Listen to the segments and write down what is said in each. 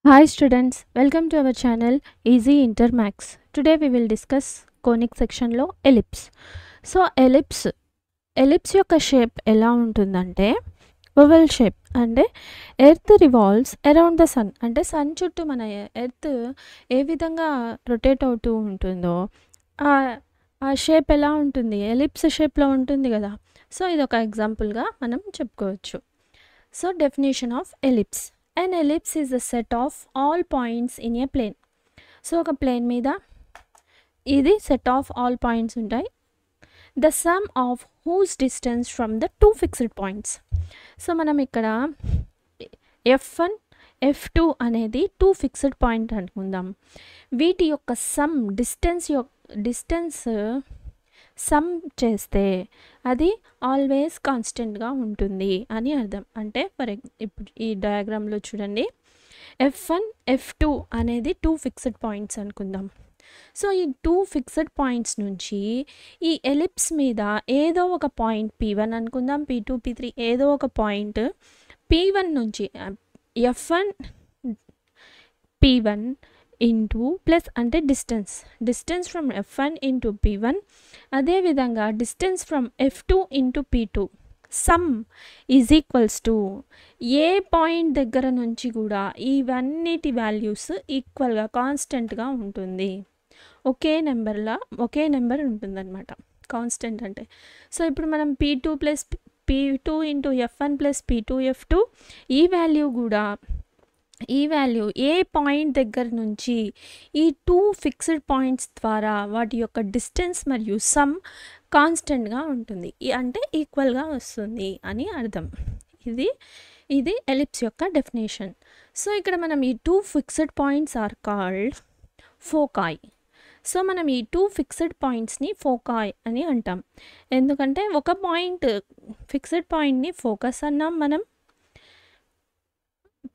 Hi students, welcome to our channel Easy Intermax. Today we will discuss conic section లో ellipse. So ellipse యొక్క shape ఎలా ఉంటుందంటే oval shape. అంటే earth revolves around the sun, అంటే sun చుట్టూ మన earth ఏ విధంగా రొటేట్ అవుతూ ఉంటుందో ఆ షేప్ ఎలా ఉంటుంది, ఎలిప్స్ షేప్లో ఉంటుంది కదా. సో ఇది ఒక ఎగ్జాంపుల్గా మనం చెప్పుకోవచ్చు. So definition of ellipse: an ellipse is a set of all points in a plane. So ఒక ప్లేన్ మీద ఇది సెట్ ఆఫ్ ఆల్ పాయింట్స్ ఉంటాయి. The sum of whose distance from the two fixed points. So మనం ఇక్కడ F1 F2 అనేది two fixed point అనుకుందాం. వీటి యొక్క సమ్ డిస్టెన్స్ సమ్ చేస్తే అది ఆల్వేస్ కాన్స్టెంట్గా ఉంటుంది అని అర్థం. అంటే ఇప్పుడు ఈ డయాగ్రామ్లో చూడండి, F1 F2 అనేది టూ ఫిక్స్డ్ పాయింట్స్ అనుకుందాం. సో ఈ టూ ఫిక్స్డ్ పాయింట్స్ నుంచి ఈ ఎలిప్స్ మీద ఏదో ఒక పాయింట్ P1 అనుకుందాం, P2 P3 ఏదో ఒక పాయింట్ P1 నుంచి F1 P1 ఇంటూ ప్లస్ అంటే distance from F1 into P1, అదేవిధంగా distance from F2 into P2 some is equals to A point దగ్గర నుంచి కూడా ఇవన్నిటి వాల్యూస్ ఈక్వల్గా కాన్స్టెంట్గా ఉంటుంది. ఒకే నెంబర్ ఉంటుందన్నమాట కాన్స్టెంట్ అంటే. సో ఇప్పుడు మనం P2 into F1 plus P2 F2 ఈ వాల్యూ ఏ పాయింట్ దగ్గర నుంచి ఈ టూ ఫిక్స్డ్ పాయింట్స్ ద్వారా వాటి యొక్క డిస్టెన్స్ మరియు సమ్ కాన్స్టెంట్గా ఉంటుంది, అంటే ఈక్వల్గా వస్తుంది అని అర్థం. ఇది ఎలిప్స్ యొక్క డెఫినేషన్. సో ఇక్కడ మనం ఈ two fixed points are called foci. So మనం ఈ టూ ఫిక్స్డ్ పాయింట్స్ని ఫోకాయ్ అని అంటాం. ఎందుకంటే ఒక పాయింట్ ఫిక్స్డ్ పాయింట్ని ఫోకస్ అన్నాం మనం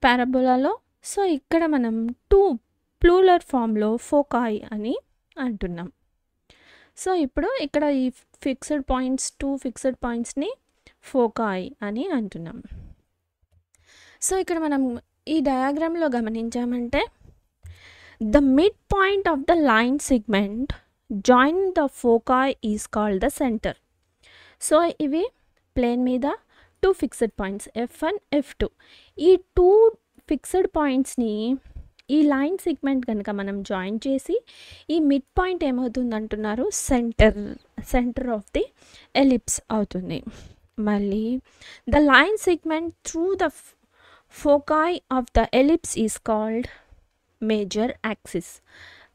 పారాబోలాలో. సో ఇక్కడ మనం టూ ప్లూరల్ ఫామ్లో ఫోకాయ్ అని అంటున్నాం. సో ఇప్పుడు ఇక్కడ ఈ టూ ఫిక్స్డ్ పాయింట్స్ని ఫోకాయ్ అని అంటున్నాం. సో ఇక్కడ మనం ఈ డయాగ్రామ్లో గమనించామంటే the mid point of the line segment join the foci is called the centre. So ఇవి ప్లేన్ మీద two fixed points F1 F2. ఈ టూ ఫిక్స్డ్ పాయింట్స్ని ఈ లైన్ సెగ్మెంట్ కనుక మనం జాయిన్ చేసి ఈ మిడ్ పాయింట్ ఏమవుతుంది అంటున్నారు, సెంటర్ ఆఫ్ ది ఎలిప్స్ అవుతుంది. మళ్ళీ the line segment through the foci of the ellipse is called major axis.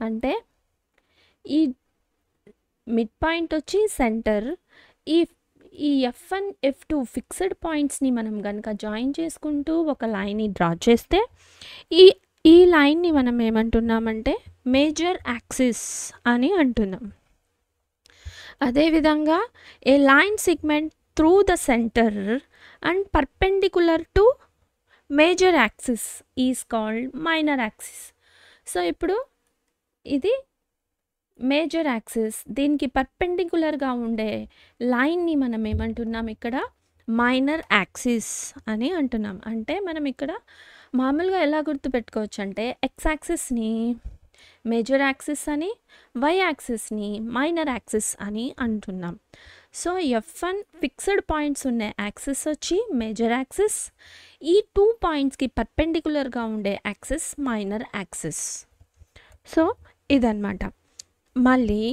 అంటే ఈ మిడ్ పాయింట్ వచ్చి సెంటర్, ఈ F1 F2 ఫిక్స్డ్ పాయింట్స్ని మనం కనుక జాయిన్ చేసుకుంటూ ఒక లైన్ని డ్రా చేస్తే ఈ లైన్ని మనం ఏమంటున్నామంటే మేజర్ యాక్సిస్ అని అంటున్నాం. అదేవిధంగా a line segment through the centre and perpendicular to major axis is called minor axis. So ఇప్పుడు ఇది మేజర్ యాక్సిస్, దీనికి పర్పెండిక్యులర్గా ఉండే లైన్ని మనం ఏమంటున్నాం ఇక్కడ మైనర్ యాక్సిస్ అని అంటున్నాం. అంటే మనం ఇక్కడ మామూలుగా ఎలా గుర్తుపెట్టుకోవచ్చు అంటే ఎక్స్ యాక్సిస్ని మేజర్ యాక్సిస్ అని, వై యాక్సిస్ని మైనర్ యాక్సిస్ అని అంటున్నాం. సో F1 ఫిక్స్డ్ పాయింట్స్ ఉన్న యాక్సిస్ వచ్చి మేజర్ యాక్సిస్, ఈ టూ పాయింట్స్కి పర్పెండిక్యులర్గా ఉండే యాక్సిస్ మైనర్ యాక్సిస్. సో ఇదన్నమాట. మళ్ళీ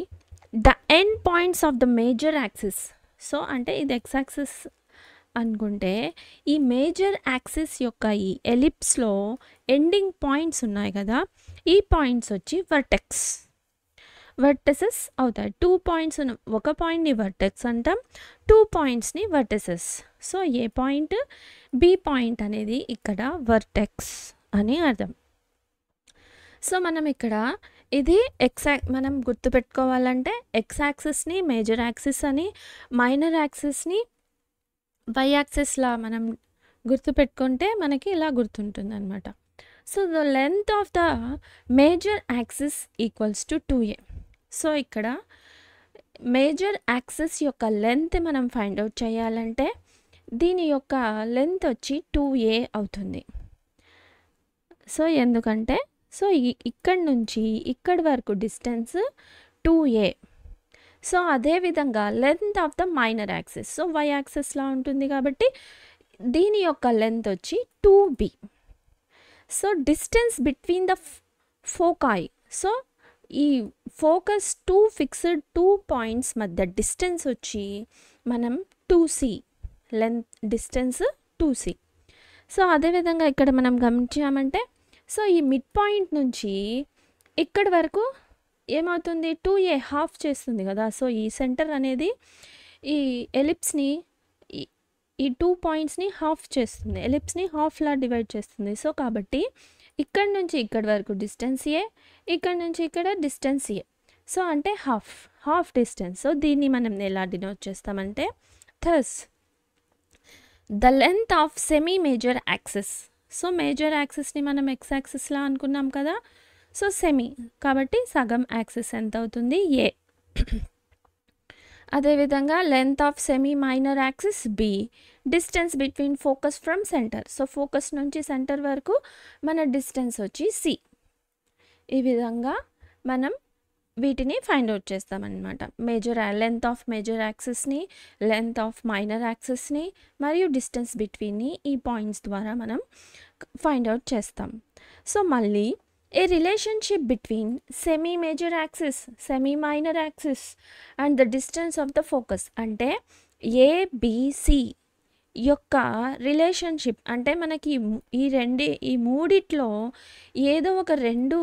the end points of the major axis. So అంటే ఇది ఎక్స్ యాక్సిస్ అనుకుంటే ఈ మేజర్ యాక్సిస్ యొక్క ఈ ఎలిప్స్లో ఎండింగ్ పాయింట్స్ ఉన్నాయి కదా, ఈ పాయింట్స్ వచ్చి వర్టెసెస్ అవుతాయి. టూ పాయింట్స్ ఒక పాయింట్ని వర్టెక్స్ అంటాం, టూ పాయింట్స్ని వర్టెసెస్. సో ఏ పాయింట్ బి పాయింట్ అనేది ఇక్కడ వర్టెక్స్ అని అర్థం. సో మనం ఇక్కడ ఇది మనం గుర్తుపెట్టుకోవాలంటే ఎక్స్ యాక్సిస్ని మేజర్ యాక్సిస్ అని, మైనర్ యాక్సిస్ని వై యాక్సిస్లా మనం గుర్తుపెట్టుకుంటే మనకి ఇలా గుర్తుంటుంది అనమాట. So the length of the major axis equals to 2a. So ఇక్కడ మేజర్ యాక్సిస్ యొక్క లెంత్ మనం ఫైండ్ అవుట్ చేయాలంటే దీని యొక్క లెంత్ వచ్చి 2a అవుతుంది. సో ఎందుకంటే సో ఇక్కడి నుంచి ఇక్కడి వరకు డిస్టెన్స్ 2a. సో అదేవిధంగా length of the minor axis, so y యాక్సిస్లా ఉంటుంది కాబట్టి దీని యొక్క లెంత్ వచ్చి 2b. So distance between the foci, so ఈ ఫోకస్ 2 ఫిక్స్డ్ 2 పాయింట్స్ మధ్య డిస్టెన్స్ వచ్చి మనం 2c, length distance 2c. So అదేవిధంగా ఇక్కడ మనం గమనించామంటే సో ఈ మిడ్ పాయింట్ నుంచి ఇక్కడి వరకు ఏమవుతుంది 2a హాఫ్ చేస్తుంది కదా. సో ఈ సెంటర్ అనేది ఈ ఎలిప్స్ని ఈ 2 పాయింట్స్ని హాఫ్ చేస్తుంది, ఎలిప్స్ని హాఫ్లా డివైడ్ చేస్తుంది. సో కాబట్టి ఇక్కడ నుంచి ఇక్కడి వరకు డిస్టెన్స్ ఏ, ఇక్కడ నుంచి ఇక్కడ డిస్టెన్స్ ఏ. సో అంటే హాఫ్ డిస్టెన్స్. సో దీన్ని మనం ఎలా డినోట్ చేస్తామంటే thus the length of semi major axis. So major యాక్సిస్ని మనం ఎక్స్ యాక్సిస్లా అనుకున్నాం కదా. సో సెమీ కాబట్టి సగం యాక్సిస్ ఎంత అవుతుంది ఏ. అదేవిధంగా length of semi minor axis b, distance between focus from centre. So focus నుంచి సెంటర్ వరకు మన డిస్టెన్స్ వచ్చి సి. ఈ విధంగా మనం వీటిని ఫైండ్ అవుట్ చేస్తామన్నమాట. లెంత్ ఆఫ్ మేజర్ యాక్సిస్ని, లెంత్ ఆఫ్ మైనర్ యాక్సిస్ని మరియు డిస్టెన్స్ బిట్వీన్ని ఈ పాయింట్స్ ద్వారా మనం ఫైండ్ అవుట్ చేస్తాం. సో మళ్ళీ a relationship between semi-major axis, semi-minor axis and the distance of the focus అంటే ABC యొక్క రిలేషన్షిప్ అంటే మనకి ఈ మూడిట్లో ఏదో ఒక రెండు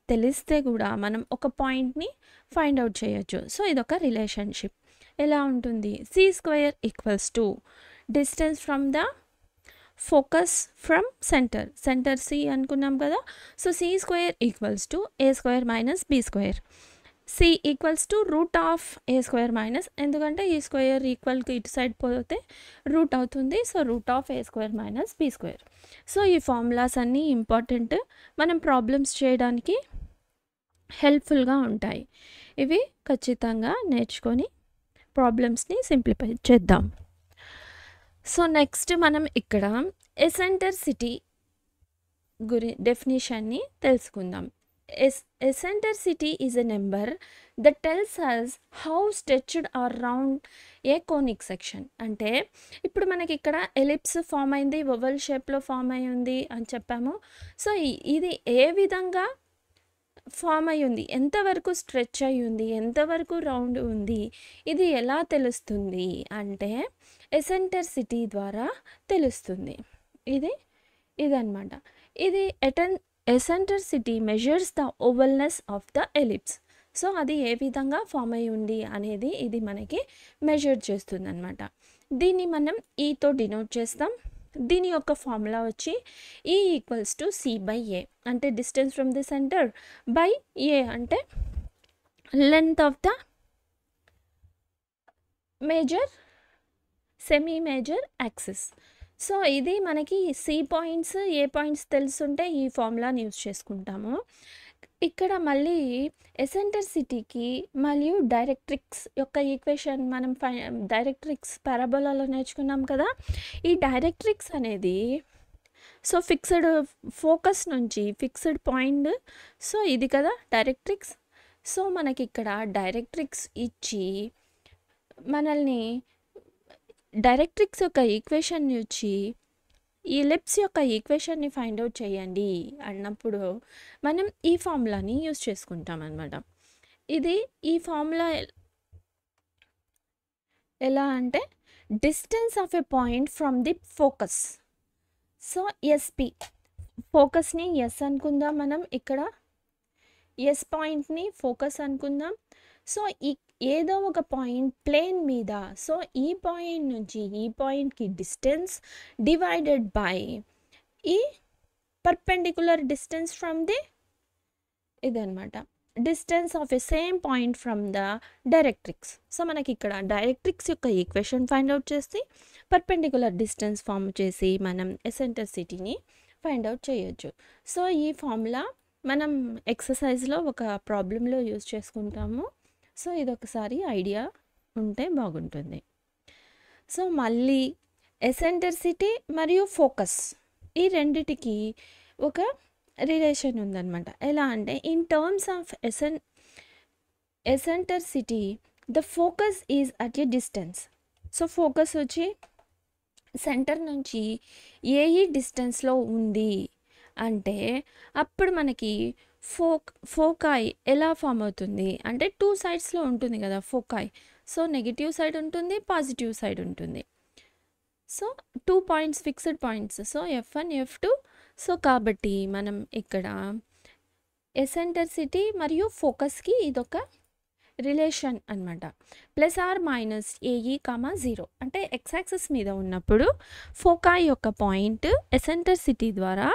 తెలిస్తే కూడా మనం ఒక పాయింట్ని ఫైండ్ అవుట్ చేయొచ్చు. సో ఇదొక రిలేషన్షిప్. ఎలా ఉంటుంది? c² = distance from the focus from center C అనుకున్నాం కదా. So c² = a² - b². c = (√a²) ఎందుకంటే ఈ స్క్వేర్ ఈక్వల్కి ఇటు సైడ్ పోతే రూట్ అవుతుంది. So (√a²) - b². సో ఈ ఫార్ములాస్ అన్నీ ఇంపార్టెంట్, మనం ప్రాబ్లమ్స్ చేయడానికి హెల్ప్ఫుల్గా ఉంటాయి. ఇవి ఖచ్చితంగా నేర్చుకొని ప్రాబ్లమ్స్ని సింప్లిఫై చేద్దాం. సో నెక్స్ట్ మనం ఇక్కడ ఎసెంట్రిసిటీ డెఫినేషన్ని తెలుసుకుందాం. Eccentricity is a number that tells us how stretched or round a conic section. అంటే ఇప్పుడు మనకి ఇక్కడ ఎలిప్స్ ఫామ్ అయింది, ఓవల్ షేప్లో ఫామ్ అయి ఉంది అని చెప్పాము. సో ఇది ఏ విధంగా ఫామ్ అయి ఉంది, ఎంతవరకు స్ట్రెచ్ అయి ఉంది, ఎంతవరకు రౌండ్ ఉంది, ఇది ఎలా తెలుస్తుంది అంటే ఎసెంట్రిసిటీ ద్వారా తెలుస్తుంది. ఇదన్నమాట. ఇది eccentricity measures the ovalness of the ellipse. So అది ఏ విధంగా ఫామ్ అయి ఉంది అనేది ఇది మనకి మెజర్ చేస్తుంది అనమాట. దీన్ని మనం ఈతో డినోట్ చేస్తాం. దీని యొక్క ఫార్ములా వచ్చి E = c/a అంటే distance from the centre by a అంటే length of the semi major axis. So ఇది మనకి సి పాయింట్స్, ఏ పాయింట్స్ తెలుసుంటే ఈ ఫార్ములాని యూజ్ చేసుకుంటాము. ఇక్కడ మళ్ళీ ఎసెంట్రిసిటీకి మరియు డైరెక్ట్రిక్స్ యొక్క ఈక్వేషన్ మనం డైరెక్ట్రిక్స్ పారాబోలాలో నేర్చుకున్నాం కదా. ఈ డైరెక్ట్రిక్స్ అనేది సో ఫిక్స్డ్ ఫోకస్ నుంచి ఫిక్స్డ్ పాయింట్, సో ఇది కదా డైరెక్ట్రిక్స్. సో మనకి ఇక్కడ డైరెక్ట్రిక్స్ ఇచ్చి మనల్ని డైరెక్ట్రిక్స్ యొక్క ఈక్వేషన్ని ఇచ్చి ఈ ఎలిప్స్ యొక్క ఈక్వేషన్ని ఫైండ్ అవుట్ చేయండి అన్నప్పుడు మనం ఈ ఫార్ములాని యూజ్ చేసుకుంటాం అన్నమాట. ఈ ఫార్ములా ఎలా అంటే distance of a point from the focus. So SP ఫోకస్ని ఎస్ అనుకుందాం, మనం ఇక్కడ ఎస్ పాయింట్ని ఫోకస్ అనుకుందాం. సో ఏదో ఒక పాయింట్ ప్లేన్ మీద, సో ఈ పాయింట్ నుంచి ఈ పాయింట్కి డిస్టెన్స్ డివైడెడ్ బై ఈ పర్పెండిక్యులర్ డిస్టెన్స్ ఫ్రమ్ ది ఇదన్నమాట distance of a same point from the directrix. So మనకి ఇక్కడ డైరెక్ట్రిక్స్ యొక్క ఈక్వేషన్ ఫైండ్ అవుట్ చేసి పర్పెండిక్యులర్ డిస్టెన్స్ ఫామ్ చేసి మనం ఎసెంట్రిసిటీని ఫైండ్ అవుట్ చేయొచ్చు. సో ఈ ఫార్ములా మనం ఎక్సర్సైజ్లో ఒక ప్రాబ్లంలో యూజ్ చేసుకుంటాము. సో ఇదొకసారి ఐడియా ఉంటే బాగుంటుంది. సో మళ్ళీ ఎసెంట్రిసిటీ మరియు ఫోకస్ ఈ రెండిటికి ఒక రిలేషన్ ఉందన్నమాట. ఎలా అంటే in terms of eccentricity the focus is at a distance. So focus వచ్చి సెంటర్ నుంచి ఏ డిస్టెన్స్లో ఉంది అంటే అప్పుడు మనకి ఫోకాయ్ ఎలా ఫామ్ అవుతుంది అంటే 2 సైడ్స్లో ఉంటుంది కదా ఫోకాయ్. సో నెగిటివ్ సైడ్ ఉంటుంది, పాజిటివ్ సైడ్ ఉంటుంది. So 2 points fixed points, so F1 F2. So కాబట్టి మనం ఇక్కడ ఎసెంట్రిసిటీ మరియు ఫోకస్కి ఇదొక రిలేషన్ అనమాట. ±AE, 0 అంటే ఎక్స్ యాక్సిస్ మీద ఉన్నప్పుడు ఫోకాయ్ యొక్క పాయింట్ ఎసెంట్రిసిటీ ద్వారా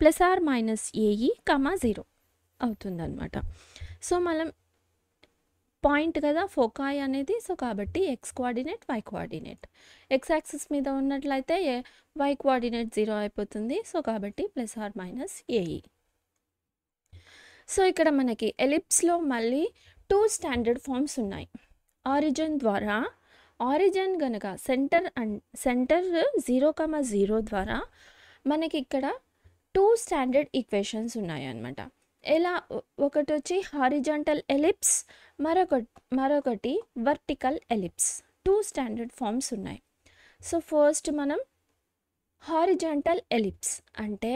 ±AE, 0 అవుతుందన్నమాట. సో మనం పాయింట్ కదా ఫోకాయ్ అనేది. సో కాబట్టి X coordinate, Y coordinate. X axis మీద ఉన్నట్లయితే వై కోఆర్డినేట్ 0 అయిపోతుంది. సో కాబట్టి ±AE. సో ఇక్కడ మనకి ఎలిప్స్లో మళ్ళీ 2 స్టాండర్డ్ ఫార్మ్స్ ఉన్నాయి. ఆరిజిన్ ద్వారా, ఆరిజిన్ కనుక సెంటర్ 0,0 ద్వారా మనకి ఇక్కడ 2 స్టాండర్డ్ ఈక్వేషన్స్ ఉన్నాయి అన్నమాట. ఎలా ఒకటి వచ్చి హారిజాంటల్ ఎలిప్స్, మరొకటి వర్టికల్ ఎలిప్స్. 2 స్టాండర్డ్ ఫార్మ్స్ ఉన్నాయి. సో ఫస్ట్ మనం హారిజాంటల్ ఎలిప్స్ అంటే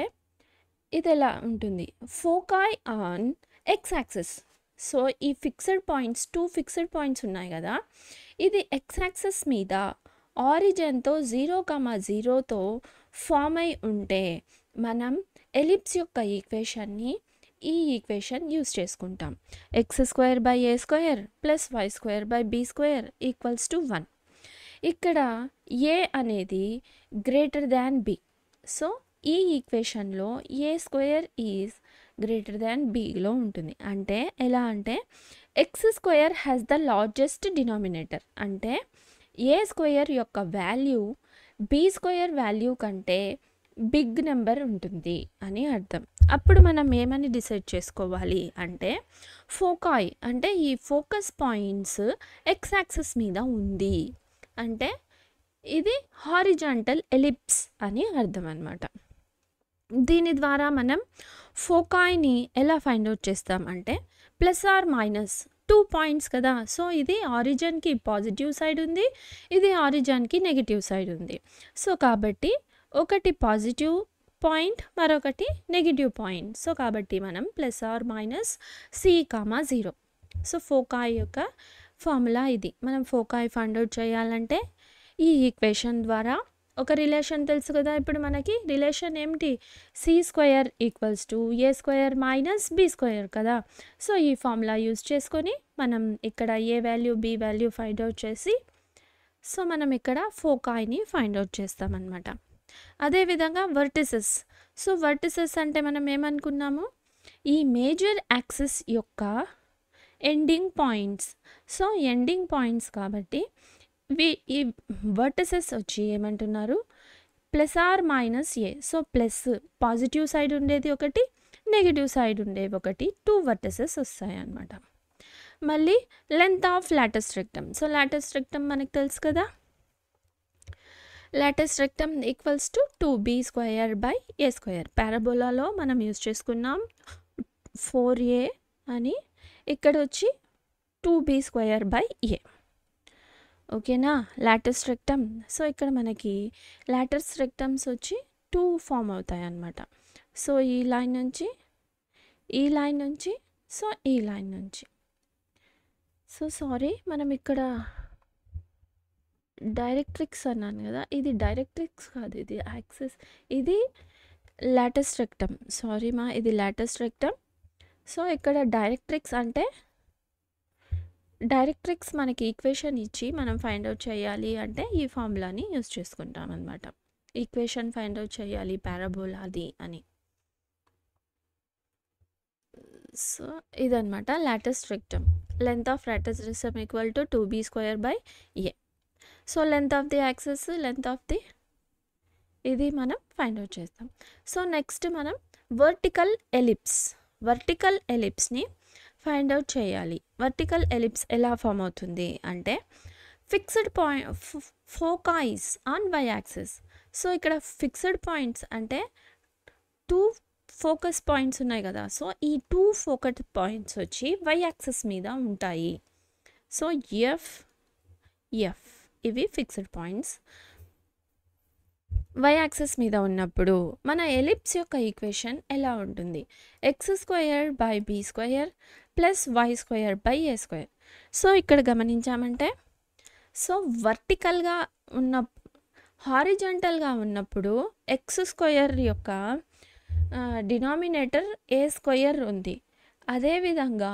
ఇది ఎలా ఉంటుంది, ఫోకాయ్ ఆన్ ఎక్స్ యాక్సిస్. సో ఈ ఫిక్స్డ్ పాయింట్స్ 2 ఫిక్స్డ్ పాయింట్స్ ఉన్నాయి కదా, ఇది ఎక్స్ యాక్సిస్ మీద ఆరిజిన్తో 0,0తో ఫామ్ అయి ఉంటే మనం ఎలిప్స్ యొక్క ఈక్వేషన్ని ఈ ఈక్వేషన్ యూస్ చేసుకుంటాం. x²/a² + y²/b² = 1. ఇక్కడ a అనేది గ్రేటర్ దాన్ b. సో ఈ ఈక్వేషన్లో a² ఈజ్ గ్రేటర్ దాన్ bలో ఉంటుంది. అంటే ఎలా అంటే x² has the largest denominator. అంటే a² యొక్క వాల్యూ b² వాల్యూ కంటే బిగ్ నెంబర్ ఉంటుంది అని అర్థం. అప్పుడు మనం ఏమని డిసైడ్ చేసుకోవాలి అంటే ఫోకాయ్ అంటే ఈ ఫోకస్ పాయింట్స్ ఎక్స్ యాక్సిస్ మీద ఉంది అంటే ఇది హారిజాంటల్ ఎలిప్స్ అని అర్థం అన్నమాట. దీని ద్వారా మనం ఫోకాయ్ని ఎలా ఫైండ్ అవుట్ చేస్తాం అంటే ±2 పాయింట్స్ కదా. సో ఇది ఆరిజిన్కి పాజిటివ్ సైడ్ ఉంది, ఇది ఆరిజిన్కి నెగిటివ్ సైడ్ ఉంది. సో కాబట్టి ఒకటి పాజిటివ్ పాయింట్, మరొకటి నెగిటివ్ పాయింట్. సో కాబట్టి మనం ±C, 0. సో ఫోకాయ్ యొక్క ఫార్ములా ఇది. మనం ఫోకాయ్ ఫైండ్ అవుట్ చేయాలంటే ఈ ఈక్వేషన్ ద్వారా ఒక రిలేషన్ తెలుసు కదా. ఇప్పుడు మనకి రిలేషన్ ఏమిటి, C² = a² - b² కదా. సో ఈ ఫార్ములా యూజ్ చేసుకొని మనం ఇక్కడ a value b value find out చేసి సో మనం ఇక్కడ ఫోకాయ్ని ఫైండ్ అవుట్ చేస్తామన్నమాట. అదేవిధంగా వర్టిసెస్. సో వర్టిసెస్ అంటే మనం ఏమనుకున్నాము, ఈ మేజర్ యాక్సిస్ యొక్క ending points. So ending points కాబట్టి ఈ వర్టిసెస్ వచ్చి ఏమంటున్నారు ±A. So plus positive side ఉండేది ఒకటి, నెగిటివ్ సైడ్ ఉండేవి ఒకటి, 2 వర్టిసెస్ వస్తాయి అన్నమాట. మళ్ళీ length of latus rectum. So Lotus rectum మనకు తెలుసు కదా, లాటస్ రెక్టమ్ = 2b²/a². పారాబోలాలో మనం యూజ్ చేసుకున్నాం 4a అని, ఇక్కడ వచ్చి 2b²/a. ఓకేనా, లాటస్ రెక్టమ్. సో ఇక్కడ మనకి లాటస్ రెక్టమ్స్ వచ్చి 2 ఫామ్ అవుతాయి అన్నమాట. సో ఈ లైన్ నుంచి, ఈ లైన్ నుంచి, సో ఈ లైన్ నుంచి. సో సారీ, మనం ఇక్కడ డైరెక్ట్రిక్స్ అన్నాను కదా, ఇది డైరెక్ట్రిక్స్ కాదు, ఇది యాక్సిస్, ఇది లాటస్ రెక్టమ్. సారీ ఇది లాటస్ రెక్టమ్. సో ఇక్కడ డైరెక్ట్రిక్స్ అంటే డైరెక్ట్రిక్స్ మనకి ఈక్వేషన్ ఇచ్చి మనం ఫైండ్ అవుట్ చేయాలి అంటే ఈ ఫార్ములాని యూజ్ చేసుకుంటాం అన్నమాట. ఈక్వేషన్ ఫైండ్ అవుట్ చేయాలి పారాబోలాది అని. సో ఇదన్నమాట latus rectum. Length of latus rectum = 2b²/a. So length of the axis, length of the ఇది మనం ఫైండ్ అవుట్ చేస్తాం. సో నెక్స్ట్ మనం వర్టికల్ ఎలిప్స్. వర్టికల్ ఎలిప్స్ని ఫైండ్ అవుట్ చేయాలి. వర్టికల్ ఎలిప్స్ ఎలా ఫామ్ అవుతుంది అంటే fixed point foci on y axis. So ఇక్కడ ఫిక్స్డ్ పాయింట్స్ అంటే 2 ఫోకస్ పాయింట్స్ ఉన్నాయి కదా, సో ఈ 2 ఫోకస్ పాయింట్స్ వచ్చి వై యాక్సిస్ మీద ఉంటాయి. సో ఎఫ్ ఇవి ఫిక్స్డ్ పాయింట్స్ వై యాక్సిస్ మీద ఉన్నప్పుడు మన ఎలిప్స్ యొక్క ఈక్వేషన్ ఎలా ఉంటుంది? x² by b² plus y² by a². So ఇక్కడ గమనించామంటే, సో వర్టికల్గా ఉన్న హారిజాంటల్గా ఉన్నప్పుడు x² యొక్క డినామినేటర్ a² ఉంది. అదేవిధంగా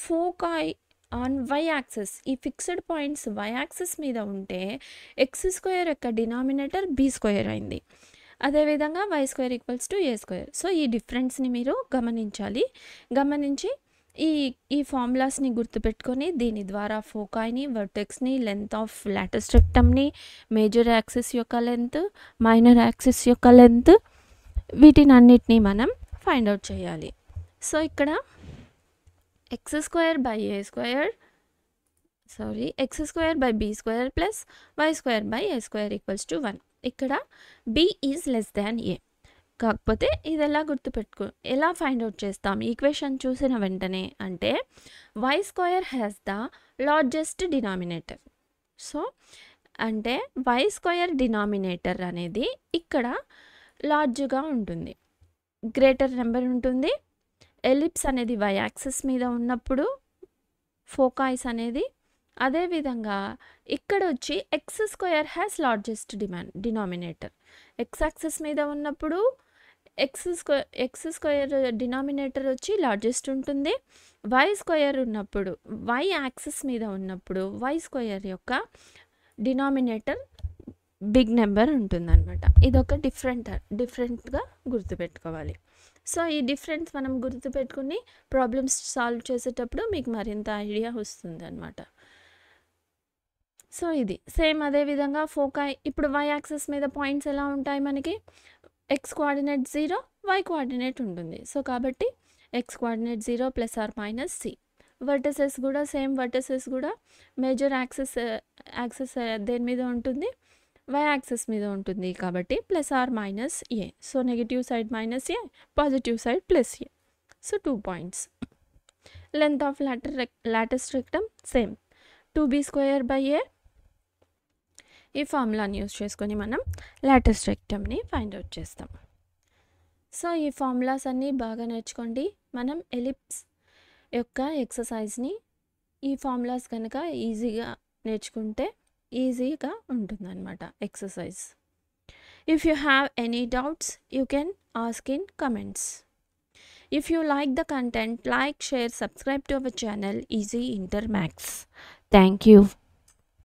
ఫోకాయ్ ఆన్ వై యాక్సిస్, ఈ ఫిక్స్డ్ పాయింట్స్ వై యాక్సిస్ మీద ఉంటే x² యొక్క డినామినేటర్ b² అయింది. అదేవిధంగా y² equals to a². So ఈ డిఫరెన్స్ని మీరు గమనించాలి. గమనించి ఈ ఫార్ములాస్ని గుర్తుపెట్టుకొని దీని ద్వారా ఫోకాయ్ని, వర్టెక్స్ని, లెంత్ ఆఫ్ లాటస్ రెక్టమ్ని, మేజర్ యాక్సిస్ యొక్క లెంత్, మైనర్ యాక్సిస్ యొక్క లెంత్, వీటిని అన్నిటినీ మనం ఫైండ్ అవుట్ చేయాలి. సో ఇక్కడ x² by b² plus y² by a² equals to 1. ఇక్కడ b is less than a. కాకపోతే ఇది ఎలా ఫైండ్ అవుట్ చేస్తాం ఈక్వేషన్ చూసిన వెంటనే అంటే y² has the largest denominator. So అంటే y² డినామినేటర్ అనేది ఇక్కడ లార్జ్గా ఉంటుంది, గ్రేటర్ నెంబర్ ఉంటుంది. ఎలిప్స్ అనేది వై యాక్సిస్ మీద ఉన్నప్పుడు ఫోకాయ్స్ అనేది, అదేవిధంగా ఇక్కడ వచ్చి x² has largest denominator. x axis మీద ఉన్నప్పుడు x² డినామినేటర్ వచ్చి లార్జెస్ట్ ఉంటుంది. y² ఉన్నప్పుడు, y యాక్సిస్ మీద ఉన్నప్పుడు y² యొక్క డినామినేటర్ బిగ్ నెంబర్ ఉంటుందన్నమాట. ఇదొక డిఫరెంట్గా గుర్తుపెట్టుకోవాలి. సో ఈ డిఫరెన్స్ మనం గుర్తుపెట్టుకుని ప్రాబ్లమ్స్ సాల్వ్ చేసేటప్పుడు మీకు మరింత ఐడియా వస్తుంది అన్నమాట. సో ఇది సేమ్ అదేవిధంగా ఫోకాయ్, ఇప్పుడు వై యాక్సిస్ మీద పాయింట్స్ ఎలా ఉంటాయి మనకి? x కోఆర్డినేట్ 0, y కోఆర్డినేట్ ఉంటుంది. సో కాబట్టి x coordinate 0 plus or minus c. Vertices కూడా సేమ్, వర్టిసెస్ కూడా మేజర్ యాక్సిస్ దేని మీద ఉంటుంది? వై యాక్సిస్ మీద ఉంటుంది కాబట్టి plus or minus a. So negative side minus a, positive side plus a. So 2 points. Length of latus rectum same 2b² by a. ఈ ఫార్ములాని యూస్ చేసుకొని మనం లాటస్ రెక్టమ్ని ఫైండ్ అవుట్ చేస్తాం. సో ఈ ఫార్ములాస్ అన్నీ బాగా నేర్చుకోండి. మనం ఎలిప్స్ యొక్క ఎక్సర్సైజ్ని ఈ ఫార్ములాస్ కనుక ఈజీగా నేర్చుకుంటే ఈజీగా ఉంటుందన్నమాట exercise. If you have any doubts you can ask in comments. If you like the content, like, share, subscribe to our channel Easy Inter Max. Thank you.